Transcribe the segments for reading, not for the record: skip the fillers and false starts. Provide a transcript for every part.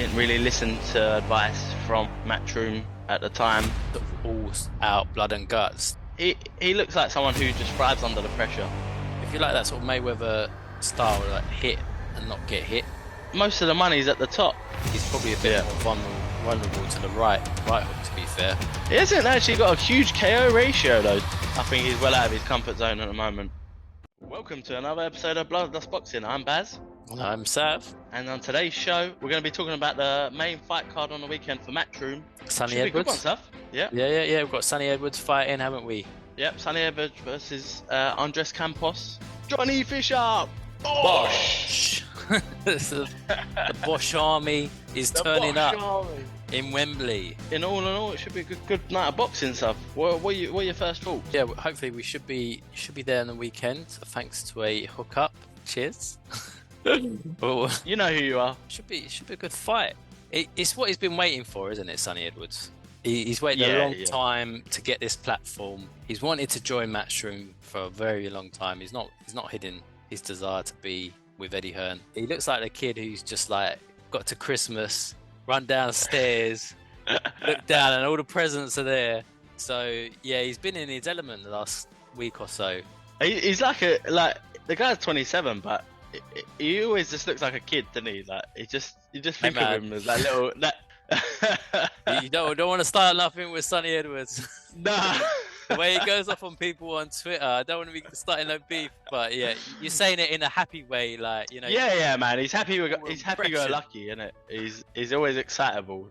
didn't really listen to advice from Matchroom at the time. Sort of all out blood and guts. He looks like someone who just thrives under the pressure. If you like that sort of Mayweather style, like hit and not get hit, Most of the money's at the top. he's probably a bit more vulnerable to the right hook, to be fair. He hasn't actually got a huge KO ratio though. I think he's well out of his comfort zone at the moment. Welcome to another episode of Bloodlust Boxing. I'm Baz. I'm Sav. And on today's show, we're going to be talking about the main fight card on the weekend for Matchroom. Sonny Should be a good one, Edwards. Sav. Yeah. Yeah. We've got Sonny Edwards fighting, haven't we? Yep, Sonny Edwards versus Andres Campos. Johnny Fisher! Bosh! The Bosch army is turning up in Wembley. In all, it should be a good night of boxing, Sav. What are your first thoughts? Yeah, hopefully we should be there on the weekend, thanks to a hookup. Cheers. Well, You know who you are. should be a good fight. It's what he's been waiting for, isn't it, Sonny Edwards? He's waited a long time to get this platform. He's wanted to join Matchroom for a very long time. He's not hidden his desire to be with Eddie Hearn. He looks like the kid who's just like got to Christmas, run downstairs, look down, and all the presents are there. So yeah, he's been in his element the last week or so. He's like the guy's 27, but he always just looks like a kid, doesn't he? Like you just think of him as that little that. You don't want to start nothing with Sonny Edwards. Nah. The way he goes off on people on Twitter, I don't want to be starting no beef, but yeah, you're saying it in a happy way, like, you know. Yeah, man. He's happy. He's happy go Impression. lucky, isn't it? He's always excitable.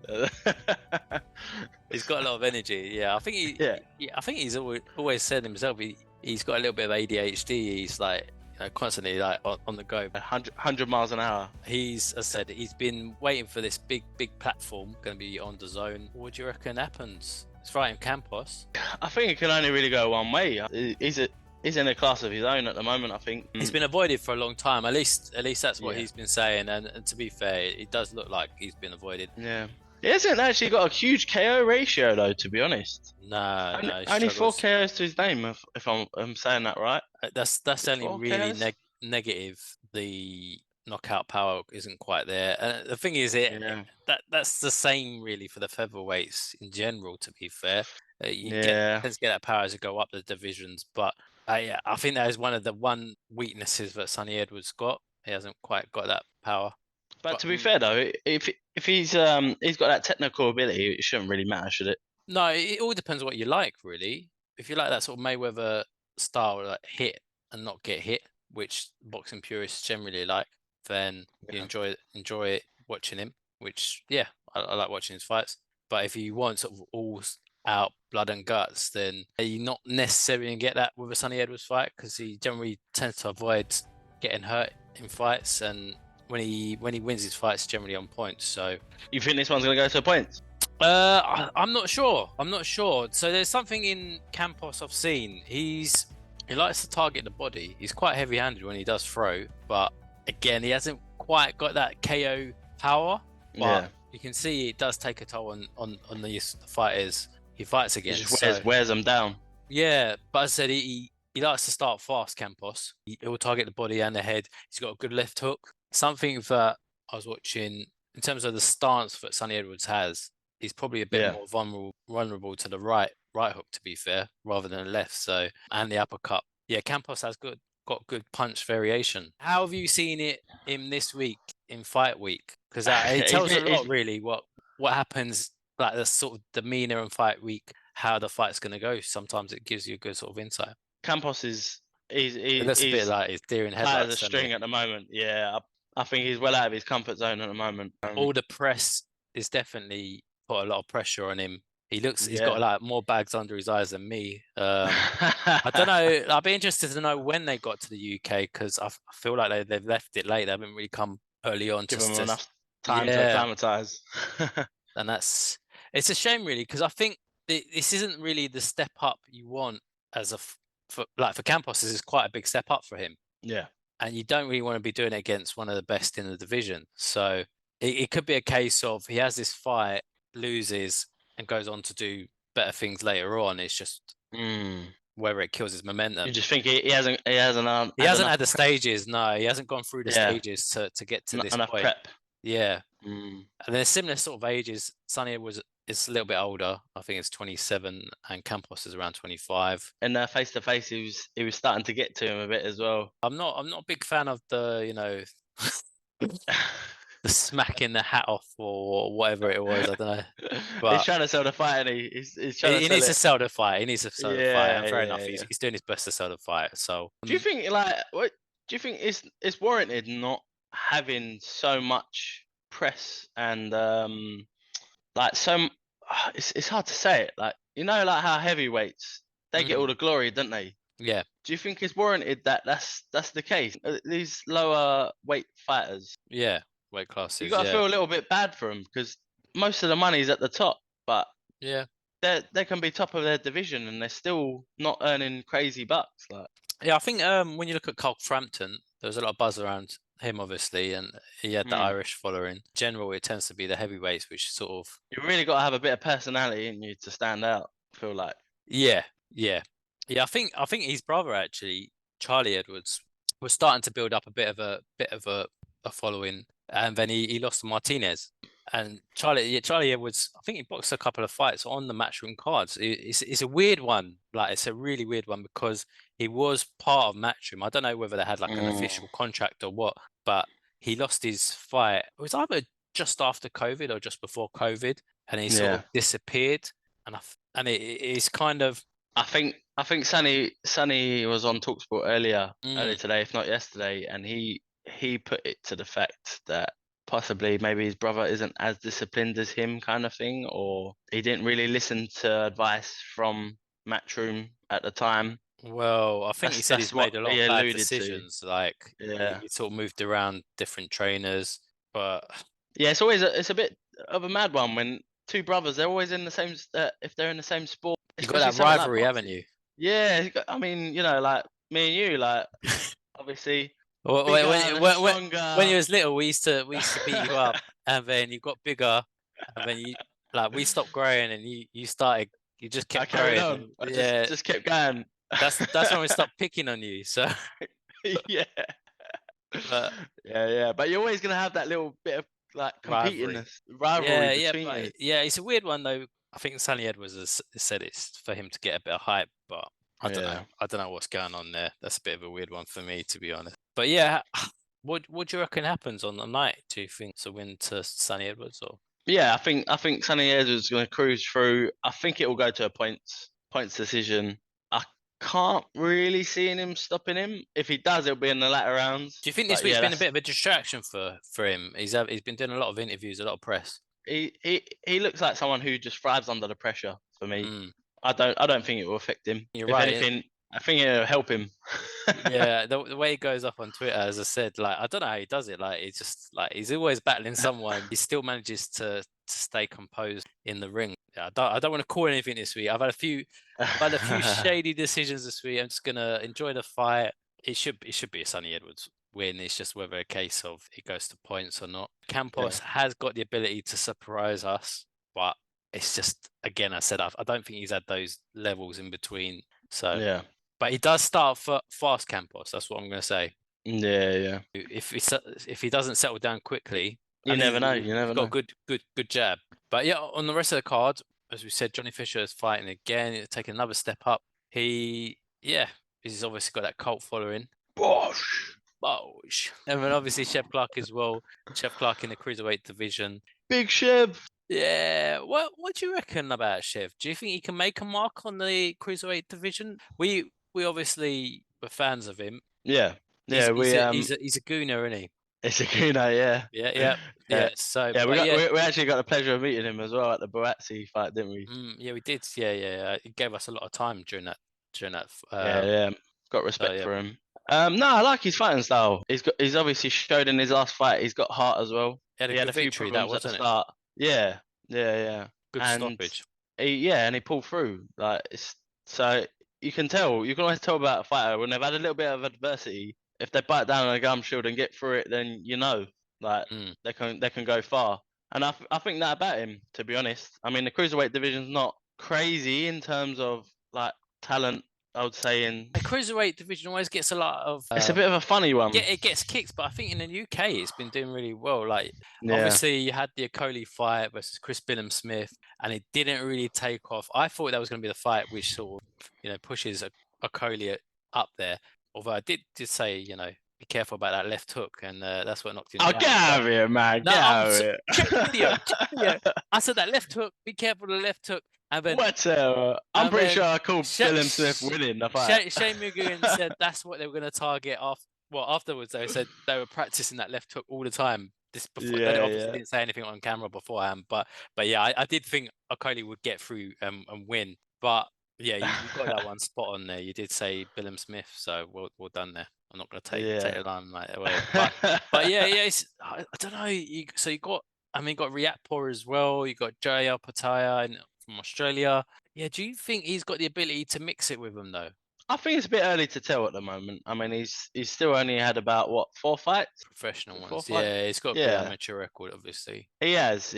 He's got a lot of energy. Yeah, I think I think he's always said himself he's got a little bit of ADHD. He's like, you know, constantly like on the go. 100 miles an hour. As I said, he's been waiting for this big platform, going to be on the zone. What do you reckon happens? It's right in Campos. I think it can only really go one way. He's in a class of his own at the moment. I think He's been avoided for a long time. At least that's what he's been saying. And to be fair, it does look like he's been avoided. Yeah. He hasn't actually got a huge KO ratio though, to be honest. No, Only 4 KOs to his name, if I'm saying that right. That's only 4 really KOs? negative. The knockout power isn't quite there. And the thing is, that's the same really for the featherweights in general. To be fair, you tend to get that power as you go up the divisions. But I think that is one of the weaknesses that Sonny Edwards got. He hasn't quite got that power. But to be fair though, if he's got that technical ability, it shouldn't really matter, should it? No, it all depends what you like, really. If you like that sort of Mayweather style, like hit and not get hit, which boxing purists generally like, then you enjoy it watching him. Which I like watching his fights. But if you want sort of all out blood and guts, then you're not necessarily gonna get that with a Sonny Edwards fight, because he generally tends to avoid getting hurt in fights, and when he wins his fights, generally on points. So You think this one's gonna go to points? I'm not sure. So there's something in Campos I've seen. He likes to target the body. He's quite heavy-handed when he does throw, but again, he hasn't quite got that KO power. But you can see it does take a toll on these fighters he fights against. He just wears them down. Yeah, but as I said, he likes to start fast, Campos. He'll target the body and the head. He's got a good left hook. Something that I was watching in terms of the stance that Sonny Edwards has, he's probably a bit more vulnerable to the right hook, to be fair, rather than the left. So, and the uppercut. Yeah, Campos has got good punch variation. How have you seen it in this week, in fight week? Because it tells a lot, really, what happens, like the sort of demeanor in fight week, how the fight's going to go. Sometimes it gives you a good sort of insight. Campos he's a bit like he's deer in out of headlights. the string at the moment. Yeah, I think he's well out of his comfort zone at the moment. All the press is definitely put a lot of pressure on him. He's got like more bags under his eyes than me. I don't know. I'd be interested to know when they got to the UK, because I feel like they've left it late. They haven't really come early on. Give them enough time to acclimatise. And it's a shame, really, because I think this isn't really the step up you want for Campos. This is quite a big step up for him. Yeah. And you don't really want to be doing it against one of the best in the division. So it could be a case of he has this fight, loses, and goes on to do better things later on. It's just whether it kills his momentum. You just think he hasn't had the stages. No, he hasn't gone through the stages to get to this enough point. prep. Yeah, Mm. And they're similar sort of ages. Sonny Edwards is a little bit older. I think it's 27, and Campos is around 25. And face to face, he was starting to get to him a bit as well. I'm not a big fan of the the smacking the hat off or whatever it was. I don't know. He's But trying to sell the fight, and he's trying to he sell needs to it. sell the fight. He needs to sell the fight. And Yeah, fair yeah, enough. yeah. He's doing his best to sell the fight. So Do you think what do you think it's warranted not having so much press and like it's hard to say it, like like how heavyweights they get all the glory, don't they? yeah. Do you think it's warranted that that's the case? These lower weight fighters, Yeah. Weight you classes. got to Yeah. feel a little bit bad for them because most of the money's at the top, but Yeah. they can be top of their division and they're still not earning crazy bucks. Like, Yeah, I think when you look at Cole Frampton, there was a lot of buzz around him, obviously, and he had the Irish following. In general, it tends to be the heavyweights, which sort of you really got to have a bit of personality in you to stand out. I feel like. yeah. I think his brother actually, Charlie Edwards, was starting to build up a bit of a following, and then he lost to Martinez. And Charlie Edwards, I think he boxed a couple of fights on the Matchroom cards. It's a weird one, like it's a really weird one because he was part of Matchroom. I don't know whether they had like an official contract or what, but he lost his fight. It was either just after COVID or just before COVID, and he sort of disappeared. And it is kind of. I think Sonny was on Talksport earlier today, if not yesterday, and he put it to the fact that possibly maybe his brother isn't as disciplined as him, kind of thing, or he didn't really listen to advice from Matchroom at the time. Well, I think he said he's made a lot of bad decisions. Like, he sort of moved around different trainers, but yeah, it's a bit of a mad one when two brothers, they're always in the same. If they're in the same sport, you got that rivalry, haven't you? Yeah, I mean, like me and you, like obviously. When you was little, we used to beat you up, and then you got bigger, and then we stopped growing, and you just kept carried growing. On. I just kept going. That's when we stopped picking on you. So yeah, but you're always gonna have that little bit of like competingness, rivalry between you. Yeah, it's a weird one though. I think Sonny Edwards has said it's for him to get a bit of hype, but I don't know. I don't know what's going on there. That's a bit of a weird one for me, to be honest. But yeah, what do you reckon happens on the night? Do you think it's a win to Sonny Edwards or? Yeah, I think Sonny Edwards is going to cruise through. I think it will go to a points decision. I can't really see him stopping him. If he does, it'll be in the latter rounds. Do you think this week's been a bit of a distraction for him? He's been doing a lot of interviews, a lot of press. He looks like someone who just thrives under the pressure. For me, I don't think it will affect him. You're if right. Anything, I think it'll help him. Yeah, the way he goes up on Twitter, as I said, like I don't know how he does it. Like it's just like he's always battling someone. He still manages to stay composed in the ring. Yeah, I don't want to call anything this week. I've had a few shady decisions this week. I'm just gonna enjoy the fight. It should be a Sonny Edwards win. It's just whether a case of it goes to points or not. Campos has got the ability to surprise us, but it's just, again, I said I don't think he's had those levels in between. So yeah. But he does start fast, Campos. That's what I'm going to say. Yeah. If he doesn't settle down quickly, you never know. You never know. Got a good jab. But yeah, on the rest of the card, as we said, Johnny Fisher is fighting again, taking another step up. He's obviously got that cult following. Bosh. And then obviously Chev Clarke as well. Chev Clarke in the cruiserweight division. Big Chev. Yeah, what do you reckon about Chev? Do you think he can make a mark on the cruiserweight division? We obviously were fans of him. Yeah, he's a gooner, isn't he? He's a gooner, yeah. So we actually got the pleasure of meeting him as well at the Boazzi fight, didn't we? Yeah, we did. Yeah. He gave us a lot of time during that. Got respect for him. No, I like his fighting style. He's obviously showed in his last fight. He's got heart as well. He had a few victory problems at the start. Yeah. Good stoppage. And he pulled through. So you can always tell about a fighter when they've had a little bit of adversity. If they bite down on a gum shield and get through it, then they can go far. And I think that about him, to be honest. I mean, the cruiserweight division's not crazy in terms of like talent I would say in The cruiserweight division always gets a lot of. It's a bit of a funny one. Yeah, it gets kicks, but I think in the UK it's been doing really well. Like, Yeah. obviously you had the Okoli fight versus Chris Billam-Smith, and it didn't really take off. I thought that was going to be the fight which sort of, pushes Okoli up there. Although I did say, be careful about that left hook, and that's what knocked him down. Get out of here, man. No, Get out of here. check the video. Check the video. I said that left hook. Be careful of the left hook. And then I'm pretty sure I called Billam-Smith winning the fight. Shane Muguin said that's what they were going to target afterwards. They said they were practicing that left hook all the time. Before, they obviously didn't say anything on camera beforehand, but yeah, I did think Okoli would get through and win. But yeah, you got that one spot on there. You did say Billam-Smith, so well done there. I'm not going to take the limelight away. But yeah, I don't know. You got Riatpur as well. You got Jaya Pataya from Australia. Yeah, do you think he's got the ability to mix it with them though? I think it's a bit early to tell at the moment. I mean, he's still only had about 4 fights? Professional ones. Yeah, he's got a good amateur record, obviously. He has.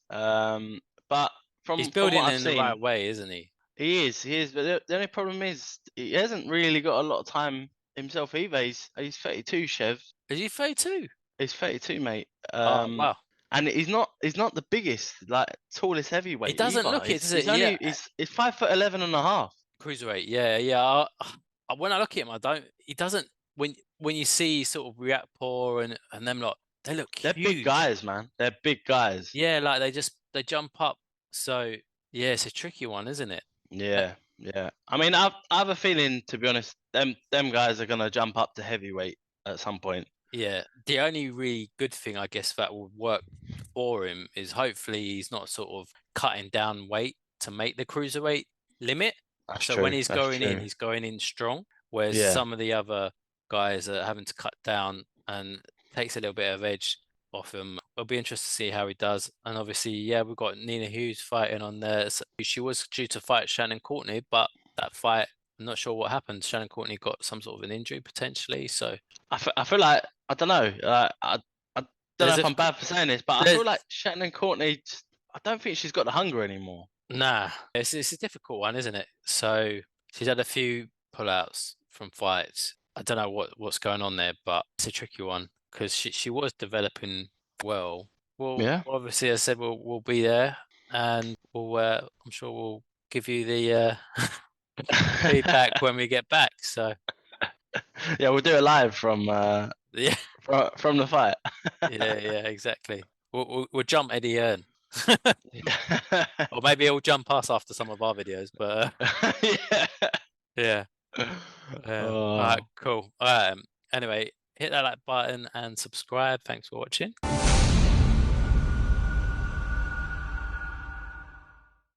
But he's building from what in the right way, isn't he? He is. But the only problem is he hasn't really got a lot of time himself either. He's 32, Chev. Is he 32? He's 32, mate. Wow. And he's not the biggest, like tallest heavyweight. He doesn't look it, does it? He's 5'11" and a half. Cruiserweight, yeah. When I look at him, he doesn't. When you see sort of Riatpur and them lot, they're huge. Big guys, man. They're big guys. Yeah, like they jump up. So yeah, it's a tricky one, isn't it? Yeah. I mean, I have a feeling, to be honest, them guys are gonna jump up to heavyweight at some point. Yeah, the only really good thing I guess that will work for him is hopefully he's not sort of cutting down weight to make the cruiserweight limit. That's so true. When he's going in, he's going in strong. Whereas some of the other guys are having to cut down and takes a little bit of edge off him. It'll be interesting to see how he does. And obviously, we've got Nina Hughes fighting on there. So she was due to fight Shannon Courtney, but that fight, I'm not sure what happened. Shannon Courtney got some sort of an injury potentially. So I feel like, I don't know. I don't know if I'm bad for saying this, but I feel like Shannon Courtney, I don't think she's got the hunger anymore. Nah, it's a difficult one, isn't it? So she's had a few pullouts from fights. I don't know what's going on there, but it's a tricky one because she was developing well. Well, obviously, I said we'll be there, and I'm sure we'll give you the feedback when we get back. So yeah, we'll do it live from from the fight. yeah, exactly. We'll jump Eddie Earn. Or maybe he'll jump us after some of our videos, but yeah. All right, cool. Anyway, hit that like button and subscribe. Thanks for watching.